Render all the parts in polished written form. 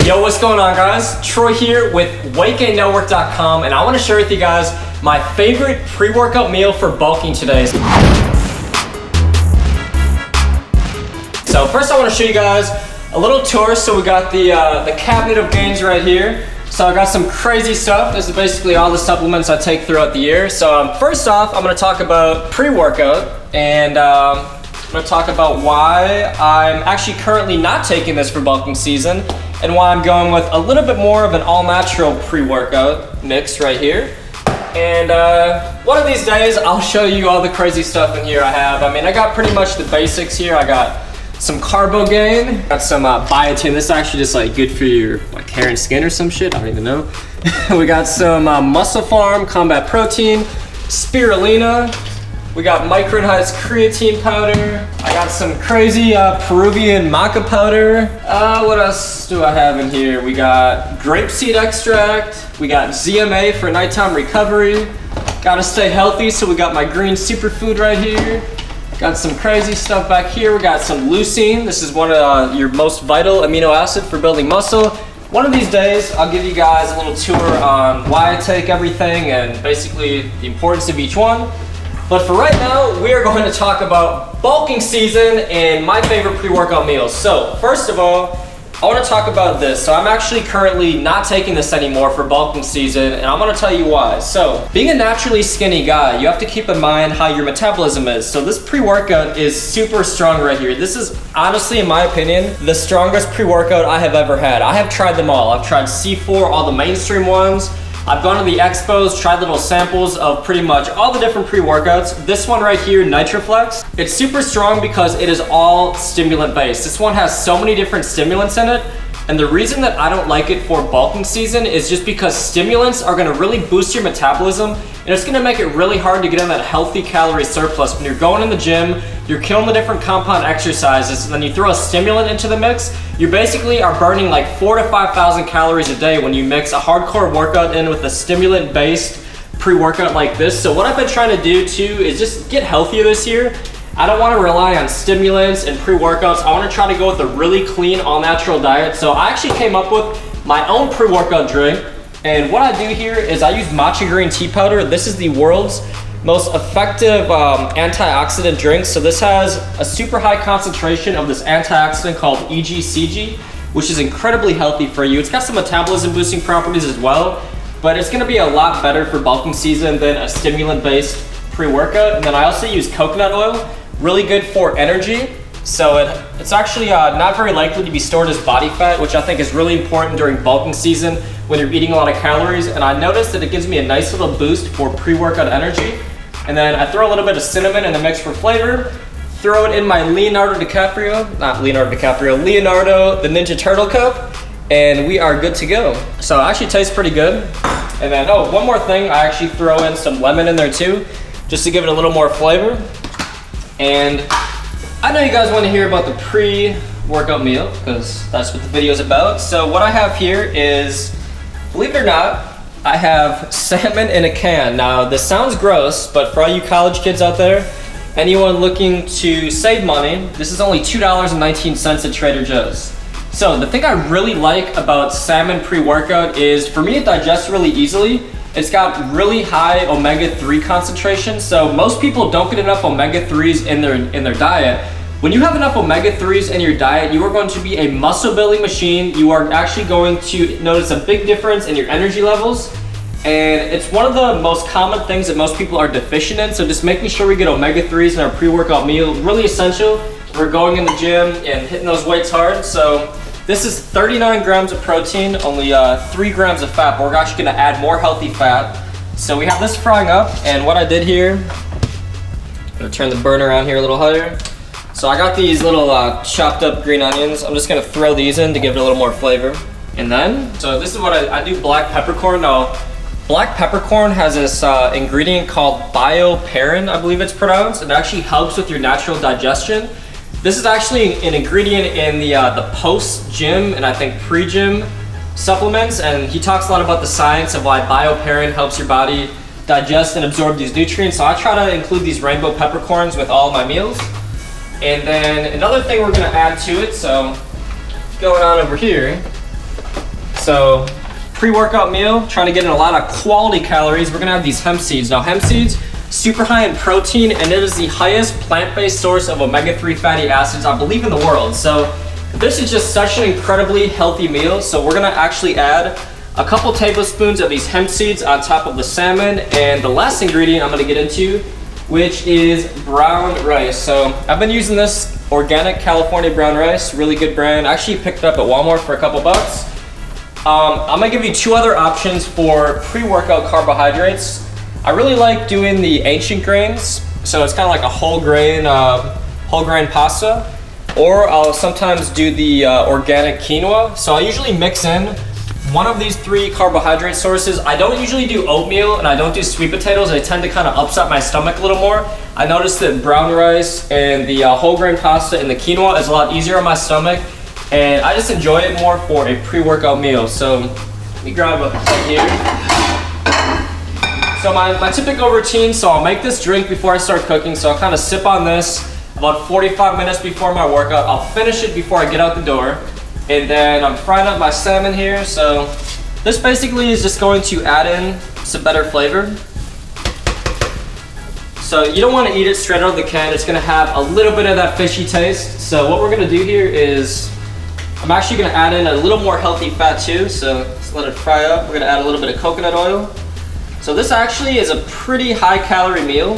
Yo, what's going on, guys? Troy here with WeightGainNetwork.com, and I want to share with you guys my favorite pre-workout meal for bulking today. So first I want to show you guys a little tour. So we got the cabinet of gains right here. So I got some crazy stuff. This is basically all the supplements I take throughout the year. So first off, I'm going to talk about pre-workout, and I'm going to talk about why I'm actually currently not taking this for bulking season, and why I'm going with a little bit more of an all-natural pre-workout mix right here. And one of these days, I'll show you all the crazy stuff in here I have. I mean, I got pretty much the basics here. I got some carbo gain, got some biotin. This is actually just like good for your like hair and skin or some shit. I don't even know. We got some Muscle Farm Combat Protein, Spirulina. We got Micronized creatine powder. I got some crazy Peruvian maca powder. What else do I have in here? We got grapeseed extract. We got ZMA for nighttime recovery. Gotta stay healthy, so we got my green superfood right here. Got some crazy stuff back here. We got some leucine. This is one of your most vital amino acid for building muscle. One of these days, I'll give you guys a little tour on why I take everything and basically the importance of each one. But for right now, we are going to talk about bulking season and my favorite pre-workout meals. So first of all, I want to talk about this. So I'm actually currently not taking this anymore for bulking season, and I'm going to tell you why. So being a naturally skinny guy, you have to keep in mind how your metabolism is. So this pre-workout is super strong right here. This is honestly, in my opinion, the strongest pre-workout I have ever had. I have tried them all. I've tried C4, all the mainstream ones. I've gone to the expos, tried little samples of pretty much all the different pre-workouts. This one right here, Nitroflex, it's super strong because it is all stimulant based. This one has so many different stimulants in it. And the reason that I don't like it for bulking season is just because stimulants are gonna really boost your metabolism, and it's gonna make it really hard to get in that healthy calorie surplus. When you're going in the gym, you're killing the different compound exercises, and then you throw a stimulant into the mix, you basically are burning like 4,000 to 5,000 calories a day when you mix a hardcore workout in with a stimulant-based pre-workout like this. So what I've been trying to do too is just get healthier this year. I don't want to rely on stimulants and pre-workouts. I want to try to go with a really clean, all-natural diet. So I actually came up with my own pre-workout drink. And what I do here is I use matcha green tea powder. This is the world's most effective antioxidant drink. So this has a super high concentration of this antioxidant called EGCG, which is incredibly healthy for you. It's got some metabolism boosting properties as well, but it's going to be a lot better for bulking season than a stimulant-based pre-workout. And then I also use coconut oil. Really good for energy. So it's actually not very likely to be stored as body fat, which I think is really important during bulking season when you're eating a lot of calories. And I noticed that it gives me a nice little boost for pre-workout energy. And then I throw a little bit of cinnamon in the mix for flavor. Throw it in my Leonardo the Ninja Turtle cup, and we are good to go. So it actually tastes pretty good. And then, oh, one more thing, I actually throw in some lemon in there too, just to give it a little more flavor. And I know you guys want to hear about the pre-workout meal because that's what the video is about. So what I have here is, believe it or not, I have salmon in a can. Now this sounds gross, but for all you college kids out there, anyone looking to save money, this is only $2.19 at Trader Joe's. So the thing I really like about salmon pre-workout is, for me, it digests really easily. It's got really high omega-3 concentration, so most people don't get enough omega-3s in their diet. When you have enough omega-3s in your diet, you are going to be a muscle-building machine. You are actually going to notice a big difference in your energy levels, and it's one of the most common things that most people are deficient in, so just making sure we get omega-3s in our pre-workout meal, really essential. We're going in the gym and hitting those weights hard. So this is 39 grams of protein, only 3 grams of fat, but we're actually gonna add more healthy fat. So we have this frying up, and what I did here, I'm gonna turn the burner on here a little higher. So I got these little chopped up green onions. I'm just gonna throw these in to give it a little more flavor. And then, so this is what I do black peppercorn. Now, black peppercorn has this ingredient called bioperin, I believe it's pronounced. It actually helps with your natural digestion. This is actually an ingredient in the post-gym and I think pre-gym supplements, and he talks a lot about the science of why bioperin helps your body digest and absorb these nutrients. So I try to include these rainbow peppercorns with all of my meals. And then another thing we're gonna add to it, so going on over here, So pre-workout meal, trying to get in a lot of quality calories. We're gonna have these hemp seeds. Now hemp seeds, super high in protein, and it is the highest plant-based source of omega-3 fatty acids, I believe, in the world. So this is just such an incredibly healthy meal. So we're gonna actually add a couple tablespoons of these hemp seeds on top of the salmon, and the last ingredient I'm gonna get into, which is brown rice. So I've been using this organic California brown rice, really good brand. I actually picked it up at Walmart for a couple bucks. I'm gonna give you two other options for pre-workout carbohydrates. I really like doing the ancient grains, so it's kind of like a whole grain pasta, or I'll sometimes do the organic quinoa. So I usually mix in one of these three carbohydrate sources. I don't usually do oatmeal and I don't do sweet potatoes. They tend to kind of upset my stomach a little more. I noticed that brown rice and the whole grain pasta and the quinoa is a lot easier on my stomach, and I just enjoy it more for a pre-workout meal. So let me grab a plate here. So my typical routine, so I'll make this drink before I start cooking. So I'll kind of sip on this about 45 minutes before my workout. I'll finish it before I get out the door. And then I'm frying up my salmon here. So this basically is just going to add in some better flavor. So you don't want to eat it straight out of the can. It's gonna have a little bit of that fishy taste. So what we're gonna do here is, I'm actually gonna add in a little more healthy fat too. So let's let it fry up. We're gonna add a little bit of coconut oil. So this actually is a pretty high calorie meal.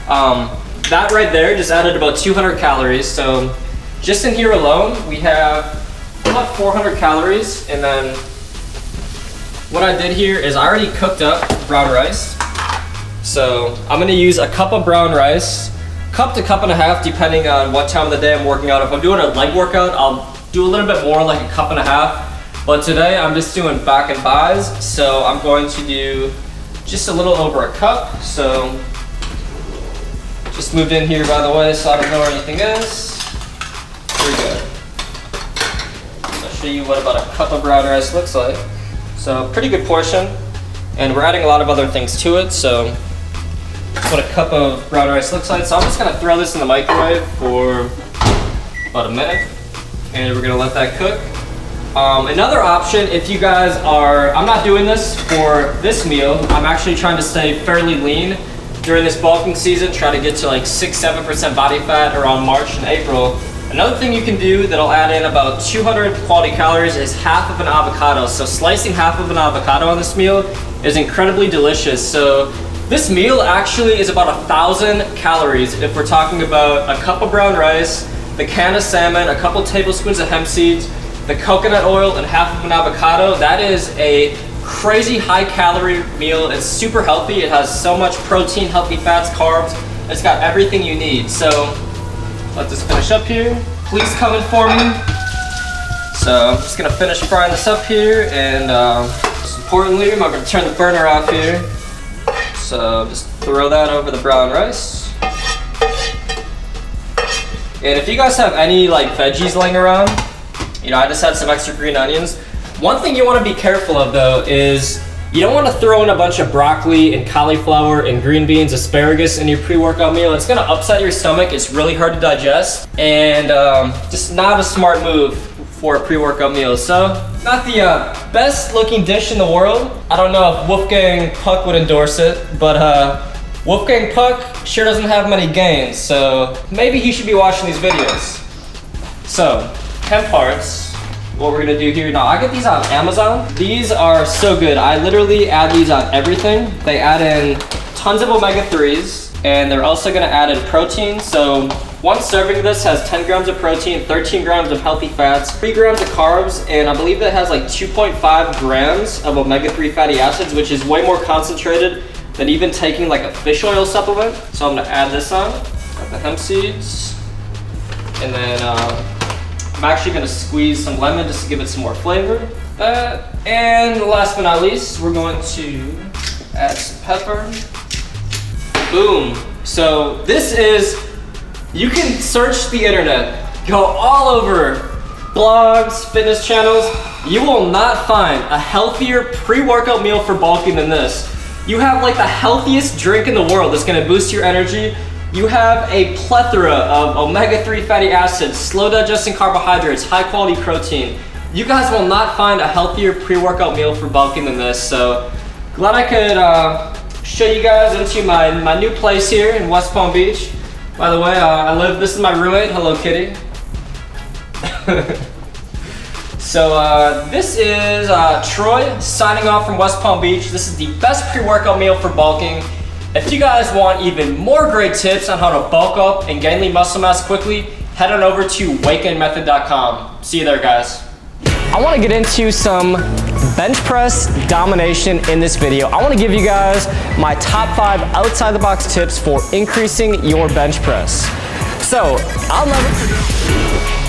That right there just added about 200 calories. So just in here alone, we have about 400 calories. And then what I did here is I already cooked up brown rice. So I'm gonna use a cup of brown rice, cup to cup and a half, depending on what time of the day I'm working out. If I'm doing a leg workout, I'll do a little bit more, like a cup and a half. But today I'm just doing back and buys. So I'm going to do just a little over a cup. So just moved in here, by the way, so I don't know where anything is. Very good. I'll show you what about a cup of brown rice looks like. So pretty good portion. And we're adding a lot of other things to it. So that's what a cup of brown rice looks like. So I'm just gonna throw this in the microwave for about a minute. And we're gonna let that cook. Another option, if you guys are, I'm not doing this for this meal. I'm actually trying to stay fairly lean during this bulking season, try to get to like 6-7% body fat around March and April. Another thing you can do that'll add in about 200 quality calories is half of an avocado. So slicing half of an avocado on this meal is incredibly delicious. So this meal actually is about 1,000 calories if we're talking about a cup of brown rice, the can of salmon, a couple tablespoons of hemp seeds, the coconut oil, and half of an avocado. That is a crazy high calorie meal. It's super healthy. It has so much protein, healthy fats, carbs. It's got everything you need. So let this finish up here. Please come in for me. So I'm just gonna finish frying this up here, and most importantly, I'm gonna turn the burner off here. So just throw that over the brown rice. And if you guys have any like veggies laying around, you know, I just had some extra green onions. One thing you want to be careful of though is you don't want to throw in a bunch of broccoli and cauliflower and green beans, asparagus in your pre-workout meal. It's going to upset your stomach. It's really hard to digest, and just not a smart move for a pre-workout meal. So not the best looking dish in the world. I don't know if Wolfgang Puck would endorse it, but Wolfgang Puck sure doesn't have many gains, so maybe he should be watching these videos. So hemp hearts. What we're gonna do here now, I get these on Amazon. These are so good. I literally add these on everything. They add in tons of omega-3s, and they're also gonna add in protein. So one serving of this has 10 grams of protein, 13 grams of healthy fats, 3 grams of carbs, and I believe that has like 2.5 grams of omega-3 fatty acids, which is way more concentrated than even taking like a fish oil supplement. So I'm gonna add this on, got the hemp seeds, and then I'm actually gonna squeeze some lemon just to give it some more flavor. And last but not least, we're going to add some pepper. Boom. So this is, you can search the internet, go all over blogs, fitness channels. You will not find a healthier pre-workout meal for bulking than this. You have like the healthiest drink in the world that's gonna boost your energy. You have a plethora of omega-3 fatty acids, slow digesting carbohydrates, high quality protein. You guys will not find a healthier pre-workout meal for bulking than this, so glad I could show you guys into my new place here in West Palm Beach. By the way, this is my roommate, hello Kitty. So this is Troy signing off from West Palm Beach. This is the best pre-workout meal for bulking. If you guys want even more great tips on how to bulk up and gain lean muscle mass quickly, head on over to weightgainmethod.com. See you there, guys. I want to get into some bench press domination in this video. I want to give you guys my top 5 outside the box tips for increasing your bench press. So I'll never forget.